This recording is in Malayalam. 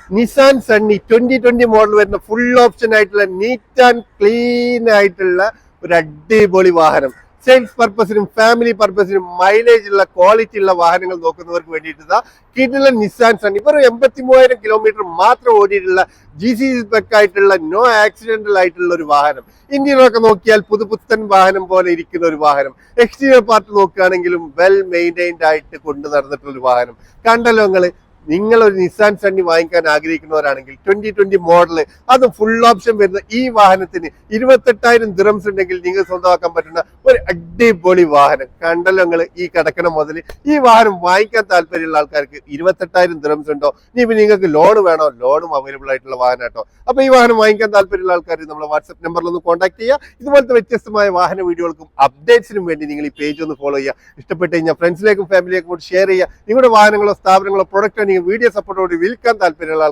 നിസാൻ സണ്ണി 2020 മോഡൽ വരുന്ന ഫുൾ ഓപ്ഷൻ ആയിട്ടുള്ള നീറ്റ് ആൻഡ് ക്ലീൻ ആയിട്ടുള്ള ഒരു അടിപൊളി വാഹനം. സെയിൽസ് പർപ്പസിനും ഫാമിലി പർപ്പസിനും മൈലേജ് ഉള്ള ക്വാളിറ്റി ഉള്ള വാഹനങ്ങൾ നോക്കുന്നവർക്ക് വേണ്ടിയിട്ട് കിടില നിസാൻ സണ്ണി വെറും 83,000 കിലോമീറ്റർ മാത്രം ഓടിയിട്ടുള്ള GC സ്പെക് ആയിട്ടുള്ള നോ ആക്സിഡന്റൽ ആയിട്ടുള്ള ഒരു വാഹനം. ഇന്ത്യയിലൊക്കെ നോക്കിയാൽ പുതുപുത്തൻ വാഹനം പോലെ ഇരിക്കുന്ന ഒരു വാഹനം. എക്സ്റ്റീരിയർ പാർട്ട് നോക്കുകയാണെങ്കിലും വെൽ മെയിൻറ്റൈൻഡ് ആയിട്ട് കൊണ്ടു നടന്നിട്ടുള്ള ഒരു വാഹനം. കണ്ടല്ലോ നിങ്ങൾ ഒരു നിസാൻ സണ്ണി വാങ്ങിക്കാൻ ആഗ്രഹിക്കുന്നവരാണെങ്കിൽ 2020 മോഡല് അതും ഫുൾ ഓപ്ഷൻ വരുന്ന ഈ വാഹനത്തിന് 28,000 ദിറംസ് ഉണ്ടെങ്കിൽ നിങ്ങൾ സ്വന്തമാക്കാൻ പറ്റുന്ന ഒരു അടിപൊളി വാഹനം. കണ്ടല്ലോ ഈ കിടക്കണ മുതൽ ഈ വാഹനം വാങ്ങിക്കാൻ താല്പര്യമുള്ള ആൾക്കാർക്ക് 28,000 ദിറംസ് ഉണ്ടോ? ഇനി നിങ്ങൾക്ക് ലോൺ വേണോ? ലോണും അവൈലബിൾ ആയിട്ടുള്ള വാഹനം കേട്ടോ. അപ്പൊ ഈ വാഹനം വാങ്ങിക്കാൻ താല്പര്യമുള്ള ആൾക്കാർ നമ്മളെ വാട്സ്ആപ്പ് നമ്പറിൽ ഒന്ന് കോൺടാക്ട് ചെയ്യുക. ഇതുപോലത്തെ വ്യത്യസ്തമായ വാഹന വീഡിയോകൾക്കും അപ്ഡേറ്റ്സിനും വേണ്ടി നിങ്ങൾ ഈ പേജ് ഒന്ന് ഫോളോ ചെയ്യുക. ഇഷ്ടപ്പെട്ട് കഴിഞ്ഞാൽ ഫ്രണ്ട്സിലേക്കും ഫാമിലിയിലേക്കും കൂടി ഷെയർ ചെയ്യുക. നിങ്ങളുടെ വാഹനങ്ങളോ സ്ഥാപനങ്ങളോ പ്രൊഡക്റ്റോ വീഡിയോ സപ്പോർട്ടോട് വിൽക്കാൻ താല്പര്യമുള്ള